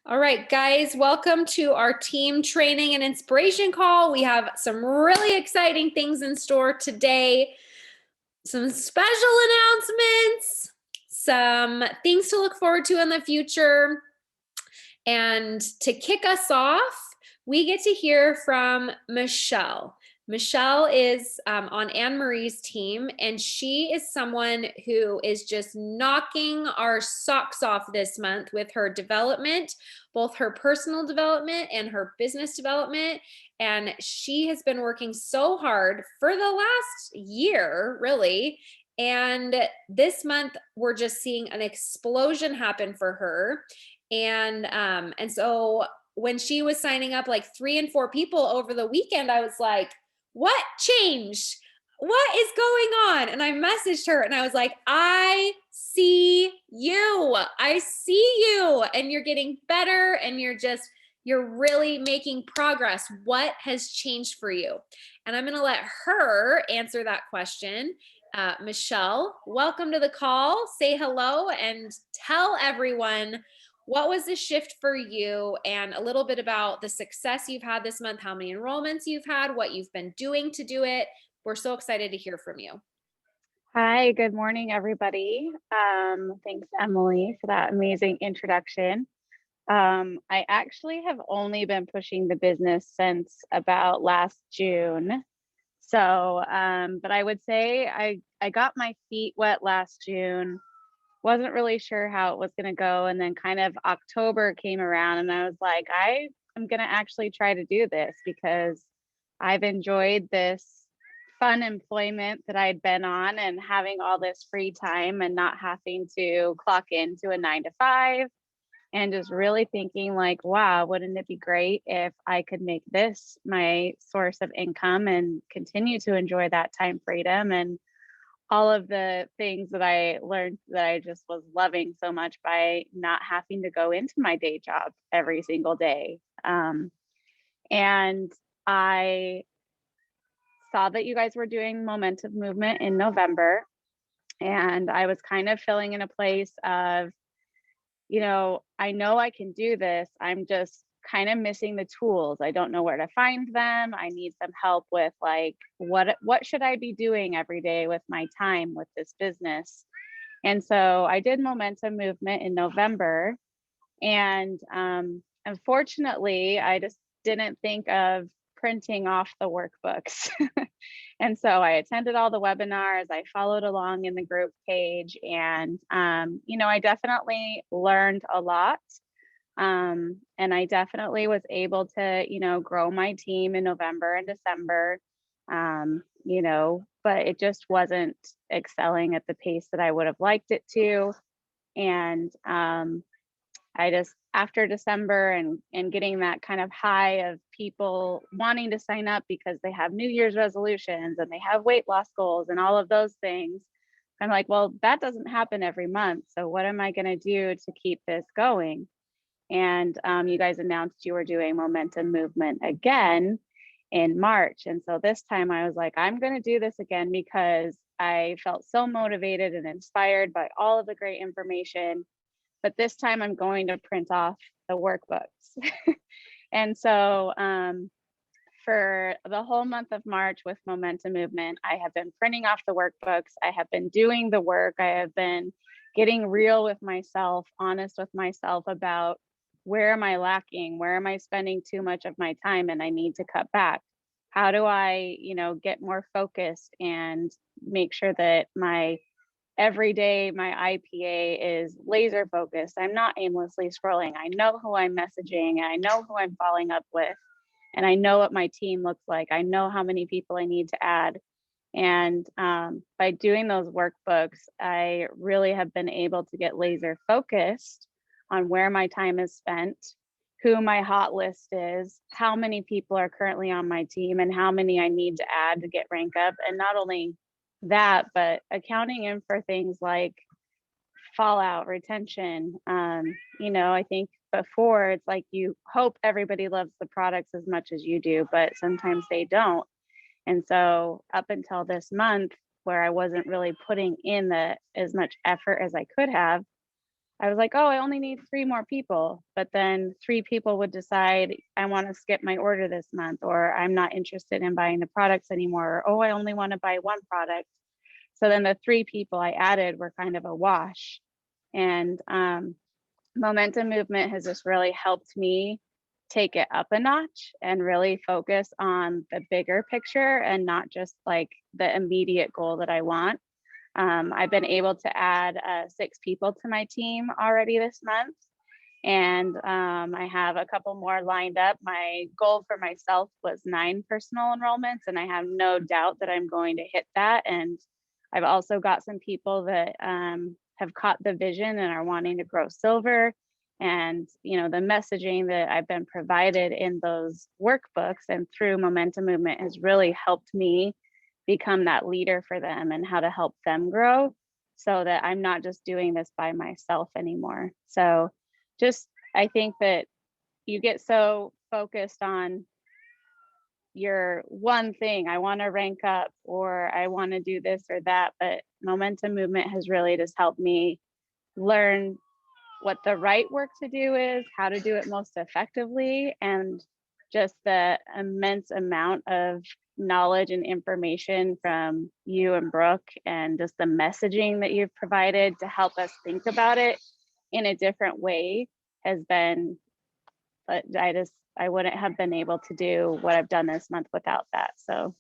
All right, guys, welcome to our team training and inspiration call. We have some really exciting things in store today, some special announcements, some things to look forward to in the future. And to kick us off, we get to hear from Michelle. Michelle is on Anne Marie's team, and she is someone who is just knocking our socks off this month with her development, both her personal development and her business development. And she has been working so hard for the last year, really. And this month, we're just seeing an explosion happen for her. And so when she was signing up like 3 and 4 people over the weekend, I was like, what changed? What is going on? And I messaged her and I was like, I see you. I see you. And you're getting better and you're really making progress. What has changed for you? And I'm going to let her answer that question. Michelle, welcome to the call. Say hello and tell everyone what was the shift for you and a little bit about the success you've had this month, how many enrollments you've had, what you've been doing to do it. We're so excited to hear from you. Hi, good morning, everybody. Thanks, Emily, for that amazing introduction. I actually have only been pushing the business since about last June. So, but I would say I got my feet wet last June, wasn't really sure how it was going to go. And then kind of October came around and I was like, I am going to actually try to do this because I've enjoyed this fun employment that I'd been on and having all this free time and not having to clock into a 9 to 5 and just really thinking like, wow, wouldn't it be great if I could make this my source of income and continue to enjoy that time freedom and all of the things that I learned that I just was loving so much by not having to go into my day job every single day. And I saw that you guys were doing momentum movement in November, and I was kind of feeling in a place of, I know I can do this. I'm just kind of missing the tools. I don't know where to find them. I need some help with like what should I be doing every day with my time with this business. And so I did momentum movement in November, and unfortunately I just didn't think of printing off the workbooks. And so I attended all the webinars, I followed along in the group page, and I definitely learned a lot. And I definitely was able to, grow my team in November and December, but it just wasn't excelling at the pace that I would have liked it to. And I just, after December and getting that kind of high of people wanting to sign up because they have New Year's resolutions and they have weight loss goals and all of those things, I'm like, well, that doesn't happen every month. So what am I going to do to keep this going? And you guys announced you were doing momentum movement again in March. And so this time I was like, I'm going to do this again because I felt so motivated and inspired by all of the great information. But this time I'm going to print off the workbooks. And so for the whole month of March with momentum movement, I have been printing off the workbooks. I have been doing the work. I have been getting real with myself, honest with myself about where am I lacking? Where am I spending too much of my time and I need to cut back? How do I, get more focused and make sure that every day my IPA is laser focused? I'm not aimlessly scrolling. I know who I'm messaging and I know who I'm following up with. And I know what my team looks like. I know how many people I need to add. And by doing those workbooks, I really have been able to get laser focused on where my time is spent, who my hot list is, how many people are currently on my team, and how many I need to add to get rank up. And not only that, but accounting in for things like fallout, retention. I think before it's like you hope everybody loves the products as much as you do, but sometimes they don't. And so up until this month, where I wasn't really putting in as much effort as I could have, I was like, oh, I only need 3 more people. But then 3 people would decide, I want to skip my order this month, or I'm not interested in buying the products anymore, or oh, I only want to buy one product. So then the 3 people I added were kind of a wash. And momentum movement has just really helped me take it up a notch and really focus on the bigger picture and not just like the immediate goal that I want. I've been able to add 6 people to my team already this month, and I have a couple more lined up. My goal for myself was 9 personal enrollments, and I have no doubt that I'm going to hit that. And I've also got some people that have caught the vision and are wanting to grow silver. And the messaging that I've been provided in those workbooks and through momentum movement has really helped me become that leader for them and how to help them grow, so that I'm not just doing this by myself anymore. So just, I think that you get so focused on your one thing, I want to rank up or I want to do this or that, but momentum movement has really just helped me learn what the right work to do is, how to do it most effectively, and just the immense amount of knowledge and information from you and Brooke, and just the messaging that you've provided to help us think about it in a different way has been, I wouldn't have been able to do what I've done this month without that. So I'm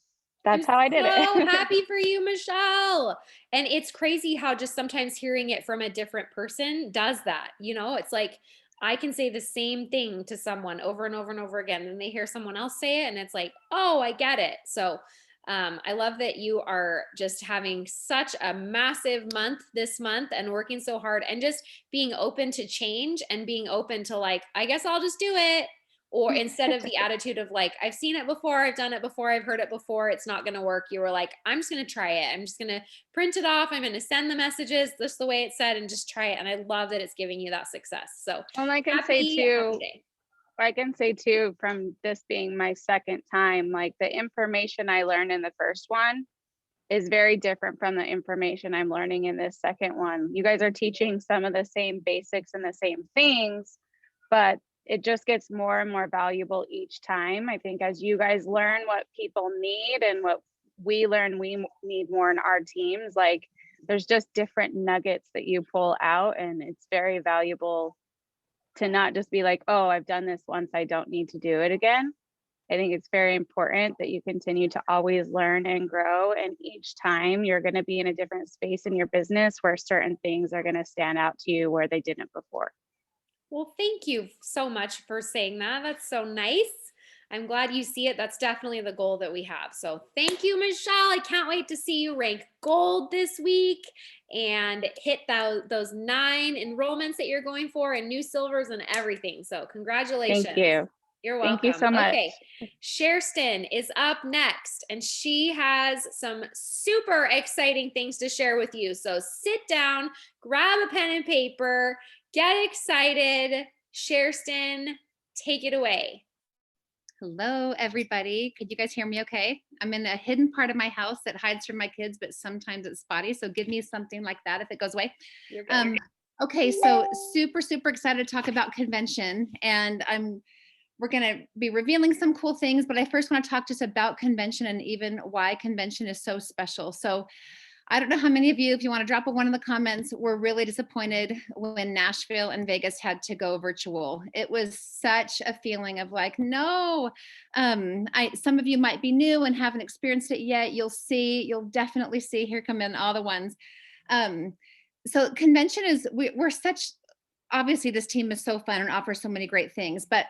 that's how I did so it. happy for you, Michelle. And it's crazy how just sometimes hearing it from a different person does that. It's like I can say the same thing to someone over and over and over again, and they hear someone else say it, and it's like, oh, I get it. So I love that you are just having such a massive month this month and working so hard and just being open to change and being open to like, I guess I'll just do it. Or instead of the attitude of like, I've seen it before, I've done it before, I've heard it before, it's not going to work. You were like, I'm just going to try it. I'm just going to print it off. I'm going to send the messages just the way it said and just try it. And I love that it's giving you that success. So And I can say happy too, day. I can say too, from this being my second time, like the information I learned in the first one is very different from the information I'm learning in this second one. You guys are teaching some of the same basics and the same things, but it just gets more and more valuable each time. I think as you guys learn what people need and what we learn we need more in our teams, like there's just different nuggets that you pull out, and it's very valuable to not just be like, oh, I've done this once, I don't need to do it again. I think it's very important that you continue to always learn and grow. And each time you're going to be in a different space in your business where certain things are going to stand out to you where they didn't before. Well, thank you so much for saying that. That's so nice. I'm glad you see it. That's definitely the goal that we have. So thank you, Michelle. I can't wait to see you rank gold this week and hit those 9 enrollments that you're going for and new silvers and everything. So congratulations. Thank you. You're Thank you welcome. so much. Okay, Sherston is up next, and she has some super exciting things to share with you. So sit down, grab a pen and paper, get excited. Sherston, take it away. Hello, everybody. Could you guys hear me okay? I'm in a hidden part of my house that hides from my kids, but sometimes it's spotty. So give me something like that if it goes away. You're good. Okay, so super excited to talk about convention. And we're going to be revealing some cool things, but I first want to talk just about convention and even why convention is so special. So I don't know how many of you, if you want to drop a one in the comments, were really disappointed when Nashville and Vegas had to go virtual. It was such a feeling of like, no, some of you might be new and haven't experienced it yet. You'll definitely see, here come in all the ones. So convention we're such, obviously this team is so fun and offers so many great things, but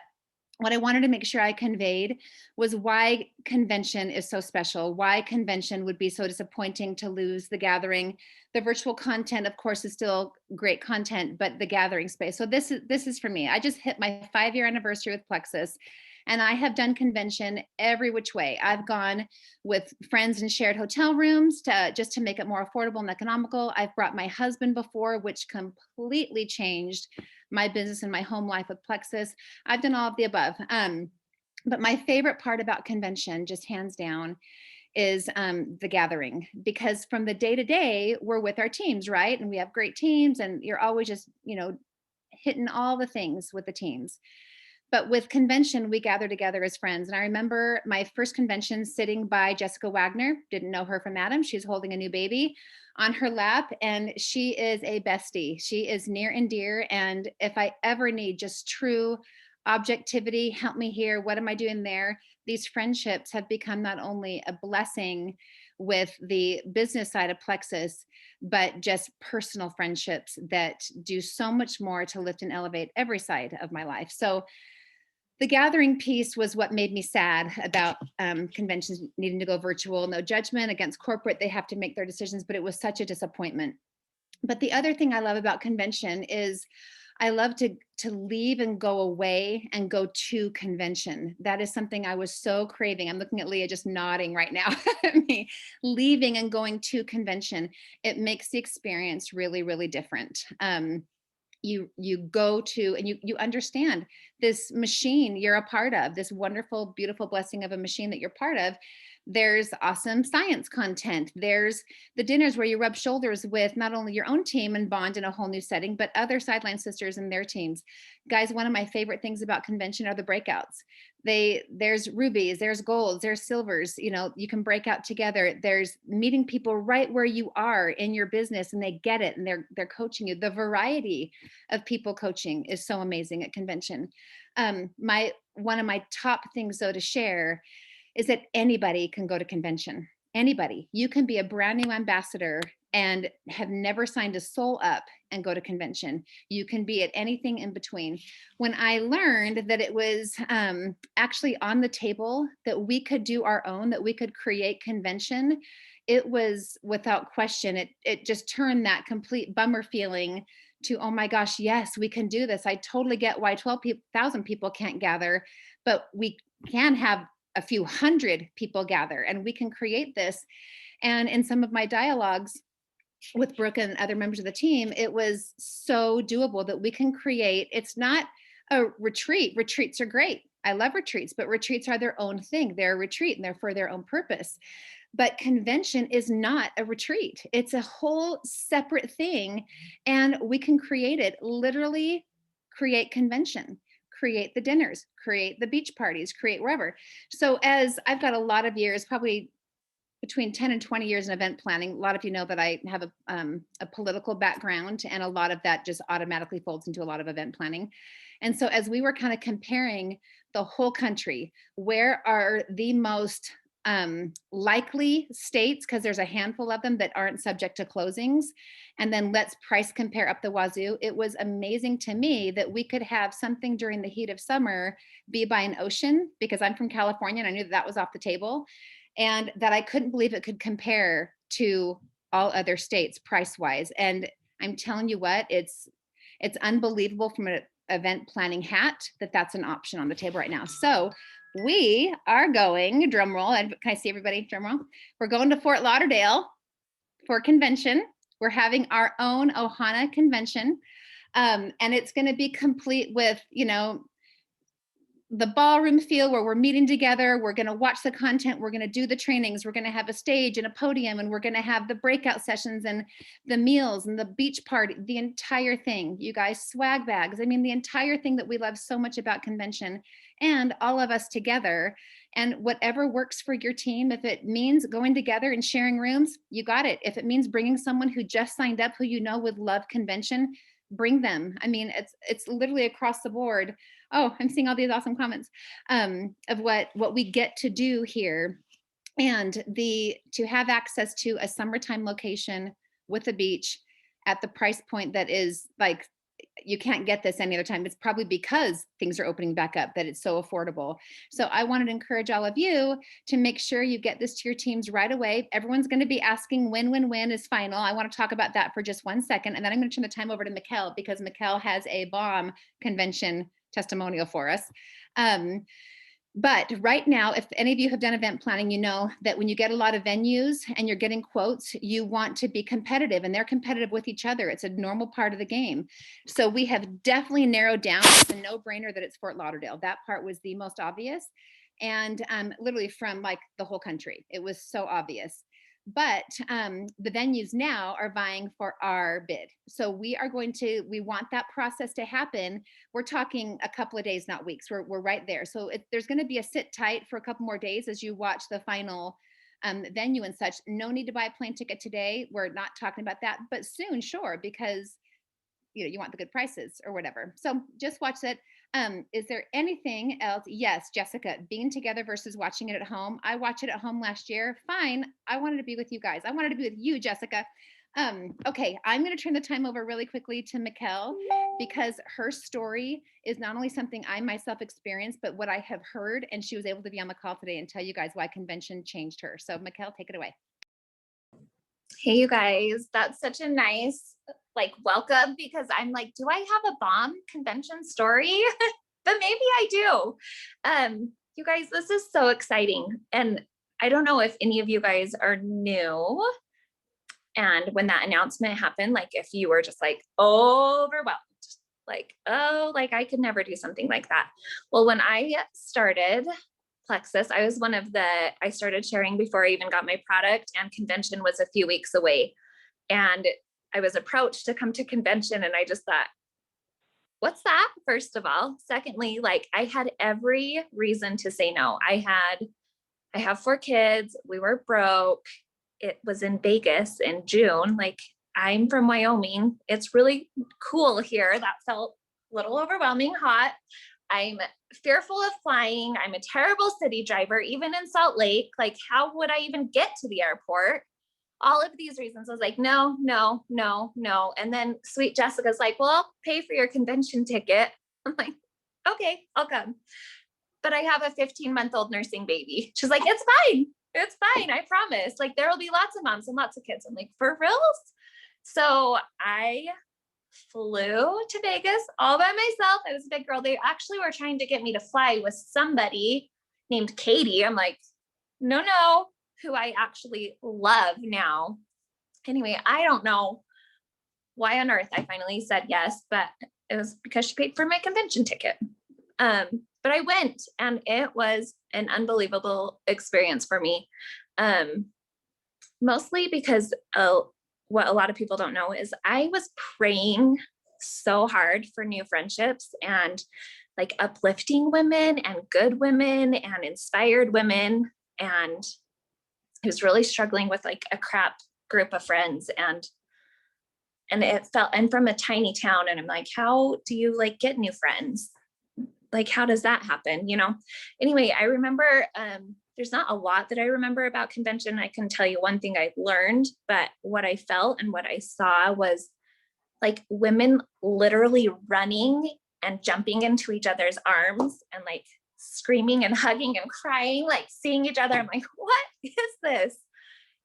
what I wanted to make sure I conveyed was why convention is so special, why convention would be so disappointing to lose the gathering. The virtual content, of course, is still great content, but the gathering space. So this is for me. I just hit my 5-year anniversary with Plexus, and I have done convention every which way. I've gone with friends in shared hotel rooms just to make it more affordable and economical. I've brought my husband before, which completely changed my business and my home life with Plexus. I've done all of the above. But my favorite part about convention, just hands down, is the gathering, because from the day to day, we're with our teams, right? And we have great teams, and you're always just, hitting all the things with the teams. But with convention, we gather together as friends. And I remember my first convention sitting by Jessica Wagner, didn't know her from Adam. She's holding a new baby on her lap, and she is a bestie. She is near and dear. And if I ever need just true objectivity, help me here, what am I doing there? These friendships have become not only a blessing with the business side of Plexus, but just personal friendships that do so much more to lift and elevate every side of my life. So the gathering piece was what made me sad about conventions needing to go virtual. No judgment against corporate, they have to make their decisions, but it was such a disappointment. But the other thing I love about convention is I love to leave and go away and go to convention. That is something I was so craving. I'm looking at Leah just nodding right now at me. Leaving and going to convention, it makes the experience really, really different. You go to and you understand this machine you're a part of, this wonderful, beautiful blessing of a machine that you're part of. There's awesome science content. There's the dinners where you rub shoulders with not only your own team and bond in a whole new setting, but other sideline sisters and their teams. Guys, one of my favorite things about convention are the breakouts. There's rubies, there's golds, there's silvers, you can break out together. There's meeting people right where you are in your business, and they get it, and they're coaching you. The variety of people coaching is so amazing at convention. One of my top things though to share is that anybody can go to convention. Anybody. You can be a brand new ambassador and have never signed a soul up and go to convention. You can be at anything in between. When I learned that it was actually on the table, that we could do our own, that we could create convention, it was without question, it just turned that complete bummer feeling to, oh my gosh, yes, we can do this. I totally get why 12,000 people can't gather, but we can have a few hundred people gather, and we can create this. And in some of my dialogues with Brooke and other members of the team, it was so doable that we can create. It's not a retreat. Retreats are great. I love retreats, but retreats are their own thing. They're a retreat and they're for their own purpose. But convention is not a retreat. It's a whole separate thing. And we can create it, literally create convention, create the dinners, create the beach parties, create wherever. So as I've got a lot of years, probably between 10 and 20 years in event planning. A lot of you know that I have a political background, and a lot of that just automatically folds into a lot of event planning. And so as we were kind of comparing the whole country, where are the most likely states, because there's a handful of them that aren't subject to closings, and then let's price compare up the wazoo. It was amazing to me that we could have something during the heat of summer be by an ocean, because I'm from California and I knew that was off the table, and that I couldn't believe it could compare to all other states price wise. And I'm telling you what, it's unbelievable from an event planning hat that that's an option on the table right now. So we are going, drum roll, and can I see everybody, drum roll? We're going to Fort Lauderdale for convention. We're having our own Ohana convention. And it's going to be complete with, the ballroom feel where we're meeting together. We're going to watch the content. We're going to do the trainings. We're going to have a stage and a podium, and we're going to have the breakout sessions and the meals and the beach party, the entire thing. You guys, swag bags. I mean, the entire thing that we love so much about convention, and all of us together. And whatever works for your team, if it means going together and sharing rooms, you got it. If it means bringing someone who just signed up, who you know would love convention, bring them. I mean, it's literally across the board. Oh, I'm seeing all these awesome comments of what we get to do here, and to have access to a summertime location with a beach at the price point that is like, you can't get this any other time. It's probably because things are opening back up that it's so affordable. So I wanted to encourage all of you to make sure you get this to your teams right away. Everyone's going to be asking when is final. I want to talk about that for just 1 second. And then I'm going to turn the time over to Mikkel, because Mikkel has a bomb convention testimonial for us. But right now, if any of you have done event planning, you know that when you get a lot of venues and you're getting quotes, you want to be competitive, and they're competitive with each other. It's a normal part of the game. So we have definitely narrowed down. It's a no-brainer that it's Fort Lauderdale. That part was the most obvious. And literally from like the whole country, it was so obvious. But the venues now are vying for our bid. So we want that process to happen. We're talking a couple of days, not weeks. We're right there. So there's going to be a sit tight for a couple more days as you watch the final venue and such. No need to buy a plane ticket today. We're not talking about that, but soon, sure, because you want the good prices or whatever. So just watch it. Is there anything else? Yes, Jessica, being together versus watching it at home. I watched it at home last year. Fine. I wanted to be with you guys. I wanted to be with you, Jessica. Okay, I'm going to turn the time over really quickly to Mikkel because her story is not only something I myself experienced, but what I have heard. And she was able to be on the call today and tell you guys why convention changed her. So Mikkel, take it away. Hey, you guys, that's such a nice welcome because I'm like, do I have a bomb convention story? But maybe I do. You guys, this is so exciting. And I don't know if any of you guys are new. And when that announcement happened, if you were just overwhelmed, I could never do something like that. Well, when I started Plexus, I was I started sharing before I even got my product, and convention was a few weeks away. And I was approached to come to convention, and I just thought, what's that? First of all. Secondly, I had every reason to say no. I have 4 kids. We were broke. It was in Vegas in June. I'm from Wyoming. It's really cool here. That felt a little overwhelming, hot. I'm fearful of flying. I'm a terrible city driver, even in Salt Lake. How would I even get to the airport? All of these reasons. I was like, no, no, no, no. And then sweet Jessica's like, well, I'll pay for your convention ticket. I'm like, okay, I'll come. But I have a 15-month-old nursing baby. She's like, it's fine. It's fine. I promise. There will be lots of moms and lots of kids. I'm like, for reals? So I flew to Vegas all by myself. I was a big girl. They actually were trying to get me to fly with somebody named Katie. I'm like, no, who I actually love now. Anyway, I don't know why on earth I finally said yes, but it was because she paid for my convention ticket. But I went, and it was an unbelievable experience for me. Mostly because what a lot of people don't know is I was praying so hard for new friendships and uplifting women and good women and inspired women. And I was really struggling with a crap group of friends, and it felt, and from a tiny town. And I'm like, how do you get new friends? How does that happen? Anyway, I remember, there's not a lot that I remember about convention. I can tell you one thing I learned, but what I felt and what I saw was women literally running and jumping into each other's arms and screaming and hugging and crying, seeing each other. I'm like, what is this?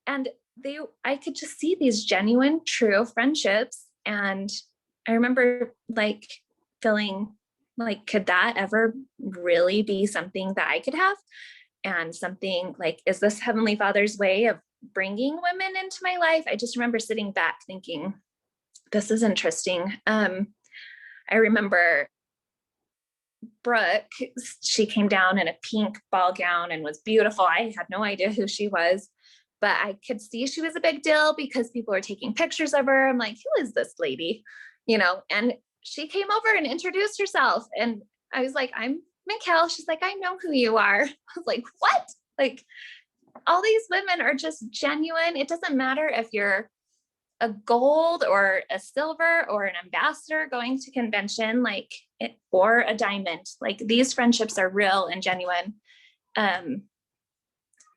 And I could just see these genuine, true friendships. And I remember feeling could that ever really be something that I could have? And something is this Heavenly Father's way of bringing women into my life? I just remember sitting back thinking, this is interesting. I remember Brooke, she came down in a pink ball gown and was beautiful. I had no idea who she was, but I could see she was a big deal because people were taking pictures of her. I'm like, who is this lady? And she came over and introduced herself. And I was like, I'm Mikkel. She's like, I know who you are. I was like, what? All these women are just genuine. It doesn't matter if you're a gold or a silver or an ambassador going to convention, or a diamond. These friendships are real and genuine. And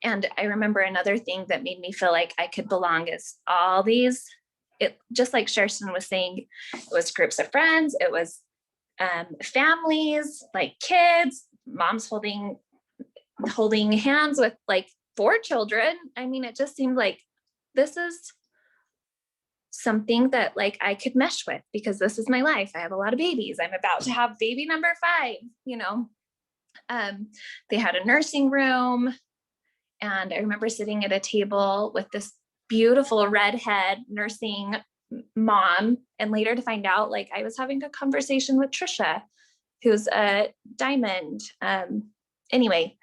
I remember another thing that made me feel like I could belong is all these, just like Sherston was saying, it was groups of friends, it was families, kids, moms holding hands with 4 children. I mean, it just seemed like this is something that I could mesh with because this is my life. I have a lot of babies. I'm about to have baby number 5, they had a nursing room, and I remember sitting at a table with this beautiful redhead nursing mom, and later to find out I was having a conversation with Trisha, who's a diamond. Anyway,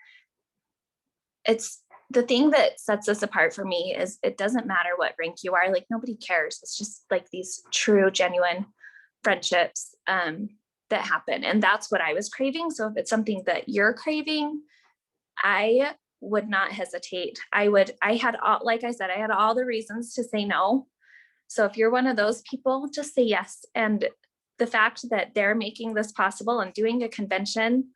it's the thing that sets us apart for me is it doesn't matter what rank you are, like nobody cares. It's just like these true, genuine friendships that happen. And that's what I was craving. So if it's something that you're craving, I would not hesitate. I had all, like I said, I had all the reasons to say no. So if you're one of those people, just say yes. And the fact that they're making this possible and doing a convention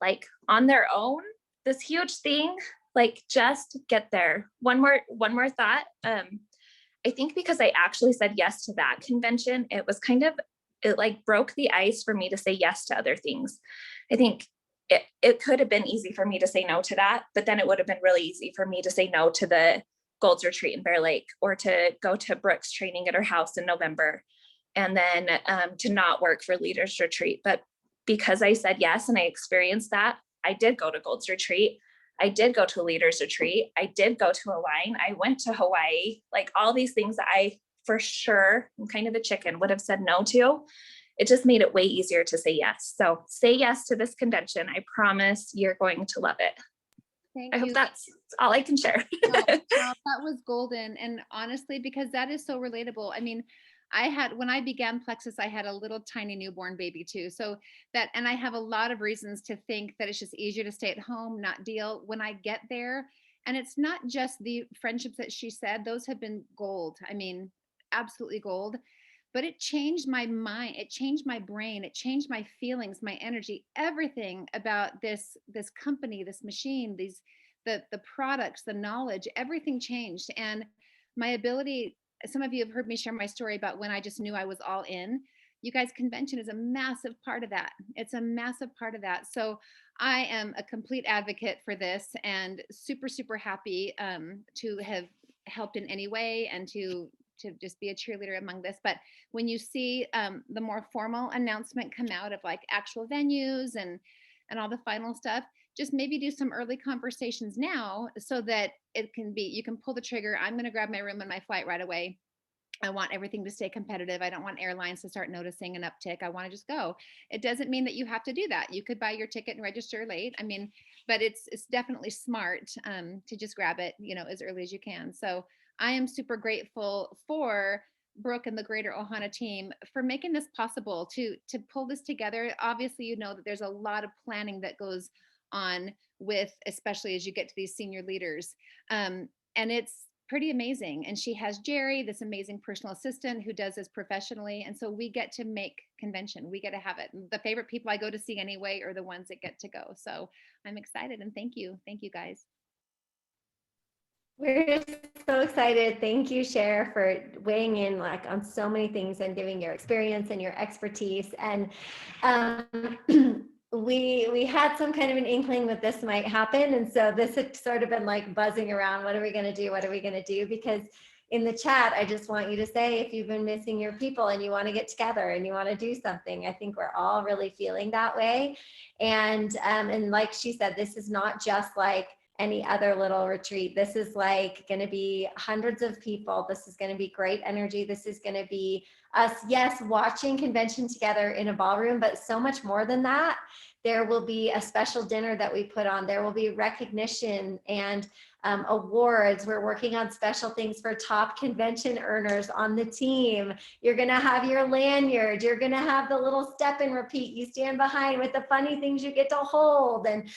like on their own, this huge thing, like just get there. One more thought. I think because I actually said yes to that convention, it like broke the ice for me to say yes to other things. I think it could have been easy for me to say no to that, but then it would have been really easy for me to say no to the Gold's Retreat in Bear Lake, or to go to Brooke's training at her house in November, and then to not work for Leaders Retreat. But because I said yes and I experienced that, I did go to Gold's Retreat. I did go to Leaders Retreat. I did go to Hawaii. I went to Hawaii, like all these things that I, for sure, I'm kind of a chicken, would have said no to. It just made it way easier to say yes. So say yes to this convention. I promise you're going to love it. Thank I you. hope that's all I can share. No, that was golden. And honestly, because that is so relatable. I mean, when I began Plexus, I had a little tiny newborn baby too. So and I have a lot of reasons to think that it's just easier to stay at home, not deal when I get there. And it's not just the friendships that she said, those have been gold. I mean, absolutely gold. But it changed my mind. It changed my brain. It changed my feelings, my energy, everything about this company, this machine, the products, the knowledge, everything changed. And my ability, some of you have heard me share my story about when I just knew I was all in. You guys, convention is a massive part of that. It's a massive part of that. So I am a complete advocate for this, and super, super happy to have helped in any way, and to just be a cheerleader among this. But when you see the more formal announcement come out of like actual venues and all the final stuff, just maybe do some early conversations now so that you can pull the trigger. I'm going to grab my room and my flight right away. I want everything to stay competitive. I don't want airlines to start noticing an uptick. I want to just go. It doesn't mean that you have to do that. You could buy your ticket and register late. I mean, but it's definitely smart to just grab it, as early as you can. So I am super grateful for Brooke and the greater Ohana team for making this possible to pull this together. Obviously, that there's a lot of planning that goes on with, especially as you get to these senior leaders. And it's pretty amazing. And she has Jerry, this amazing personal assistant who does this professionally. And so we get to make convention. We get to have it. The favorite people I go to see anyway are the ones that get to go. So I'm excited, and thank you. Thank you guys. We're so excited. Thank you, Cher, for weighing in on so many things and giving your experience and your expertise. And we had some kind of an inkling that this might happen. And so this had sort of been buzzing around. What are we going to do? What are we going to do? Because in the chat, I just want you to say if you've been missing your people and you want to get together and you want to do something. I think we're all really feeling that way. And like she said, this is not just any other little retreat. This is going to be hundreds of people. This is going to be great energy. This is going to be us, yes, watching convention together in a ballroom, but so much more than that. There will be a special dinner that we put on. There will be recognition and awards. We're working on special things for top convention earners on the team. You're going to have your lanyard. You're going to have the little step and repeat you stand behind with the funny things you get to hold. And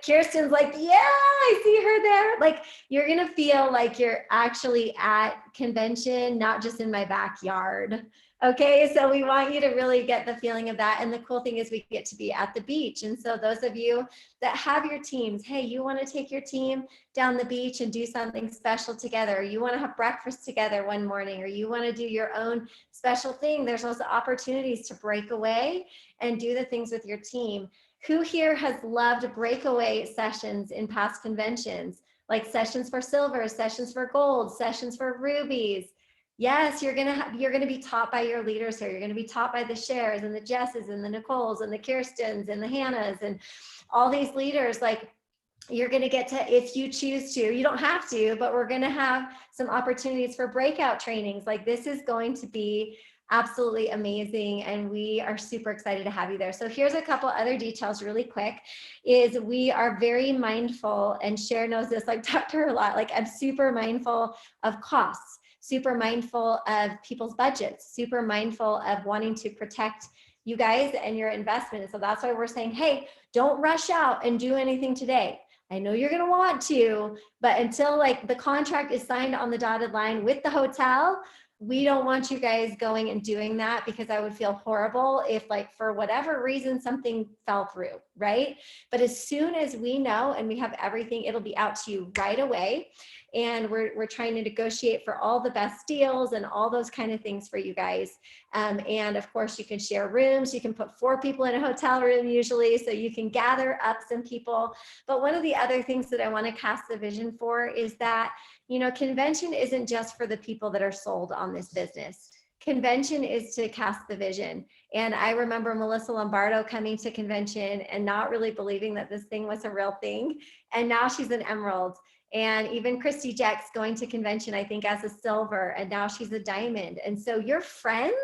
Kirsten's yeah, I see her there. You're going to feel like you're actually at convention, not just in my backyard. Okay, so we want you to really get the feeling of that. And the cool thing is we get to be at the beach. And so those of you that have your teams, hey, you want to take your team down the beach and do something special together, or you want to have breakfast together one morning, or you want to do your own special thing, there's those opportunities to break away and do the things with your team. Who here has loved breakaway sessions in past conventions, like sessions for silver, sessions for gold, sessions for rubies? Yes, you're gonna be taught by your leaders here. You're gonna be taught by the Shares and the Jesses and the Nicoles and the Kirstens and the Hannahs and all these leaders. You're gonna get to, if you choose to, you don't have to, but we're gonna have some opportunities for breakout trainings. This is going to be absolutely amazing. And we are super excited to have you there. So here's a couple other details really quick, is we are very mindful, and Cher knows this, like talked to her a lot, like I'm super mindful of costs, super mindful of people's budgets, super mindful of wanting to protect you guys and your investment. So that's why we're saying, hey, don't rush out and do anything today. I know you're going to want to, but until like the contract is signed on the dotted line with the hotel, we don't want you guys going and doing that, because I would feel horrible if, like, for whatever reason, something fell through, right? But as soon as we know and we have everything, it'll be out to you right away. And we're trying to negotiate for all the best deals and all those kind of things for you guys. And of course, you can share rooms. You can put 4 people in a hotel room usually, so you can gather up some people. But one of the other things that I want to cast the vision for is that, you know, convention isn't just for the people that are sold on this business. Convention is to cast the vision. And I remember Melissa Lombardo coming to convention and not really believing that this thing was a real thing. And now she's an emerald. And even Christy Jex going to convention, I think, as a silver, and now she's a diamond. And so your friends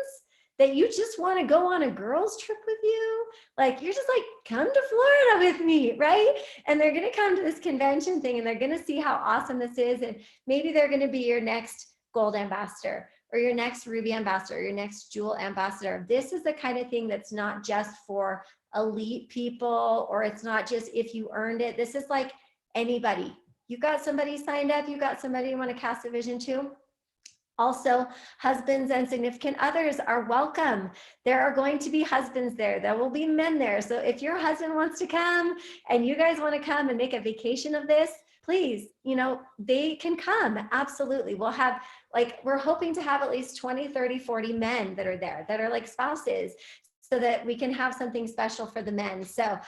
that you just want to go on a girls trip with you, like, you're just like, come to Florida with me, right? And they're going to come to this convention thing, and they're going to see how awesome this is. And maybe they're going to be your next gold ambassador, or your next ruby ambassador, your next jewel ambassador. This is the kind of thing that's not just for elite people, or it's not just if you earned it. This is like anybody. You got somebody signed up, you got somebody you want to cast a vision to. Also, husbands and significant others are welcome. There are going to be husbands there. There will be men there. So if your husband wants to come and you guys want to come and make a vacation of this, please, you know, they can come. Absolutely. We'll have, like, we're hoping to have at least 20, 30, 40 men that are there, that are like spouses, so that we can have something special for the men. So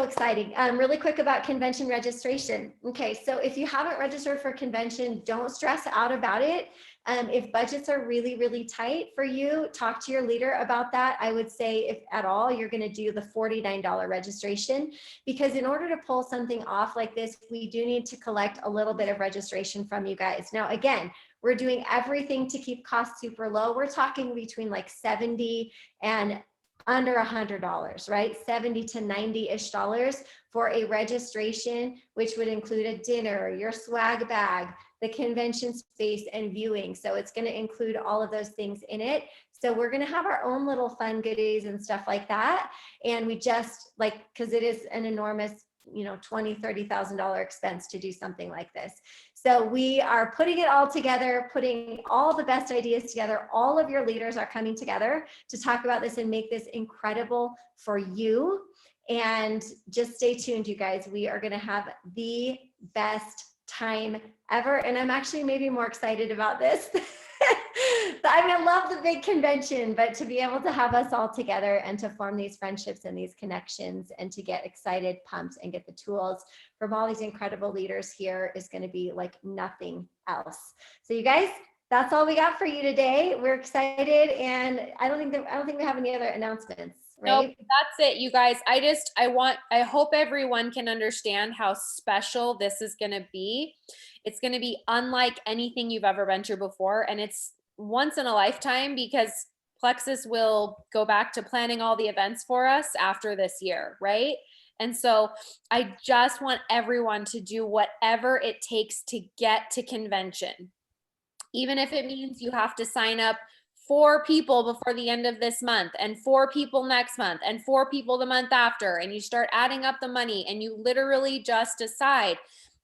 exciting. Really quick about convention registration. Okay, so if you haven't registered for convention, don't stress out about it. If budgets are really, really tight for you, talk to your leader about that. I would say, if at all, you're going to do the $49 registration, because in order to pull something off like this, we do need to collect a little bit of registration from you guys. Now, again, we're doing everything to keep costs super low. We're talking between like 70 and under $100, right? 70 to 90-ish dollars for a registration, which would include a dinner, your swag bag, the convention space, and viewing. So it's going to include all of those things in it. So we're going to have our own little fun goodies and stuff like that. And we just, like, because it is an enormous, you know, $20,000, $30,000 expense to do something like this. So we are putting it all together, putting all the best ideas together. All of your leaders are coming together to talk about this and make this incredible for you. And just stay tuned, you guys. We are going to have the best time ever. And I'm actually maybe more excited about this. I mean, I love the big convention, but to be able to have us all together and to form these friendships and these connections and to get excited, pumped, and get the tools from all these incredible leaders here is going to be like nothing else. So you guys, that's all we got for you today. We're excited, and I don't think we have any other announcements. Right? Nope, that's it, you guys. I hope everyone can understand how special this is going to be. It's going to be unlike anything you've ever been to before. And it's once in a lifetime, because Plexus will go back to planning all the events for us after this year, right? And so I just want everyone to do whatever it takes to get to convention. Even if it means you have to sign up 4 people before the end of this month, and 4 people next month, and 4 people the month after, and you start adding up the money, and you literally just decide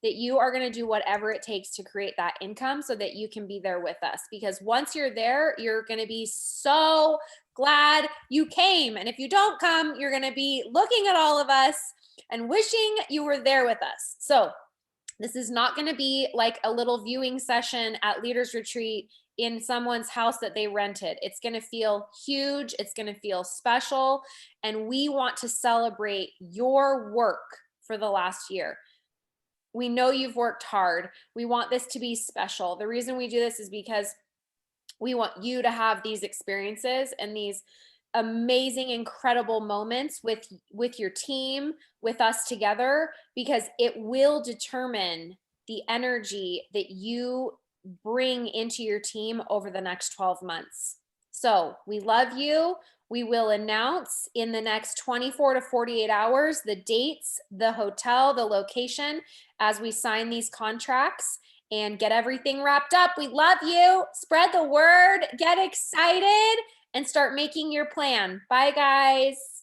that you are going to do whatever it takes to create that income so that you can be there with us. Because once you're there, you're going to be so glad you came. And if you don't come, you're going to be looking at all of us and wishing you were there with us. So this is not going to be like a little viewing session at Leaders Retreat in someone's house that they rented. It's going to feel huge. It's going to feel special. And we want to celebrate your work for the last year. We know you've worked hard. We want this to be special. The reason we do this is because we want you to have these experiences and these amazing, incredible moments with your team, with us together, because it will determine the energy that you bring into your team over the next 12 months. So we love you. We will announce in the next 24 to 48 hours the dates, the hotel, the location as we sign these contracts and get everything wrapped up. We love you. Spread the word, get excited, and start making your plan. Bye, guys.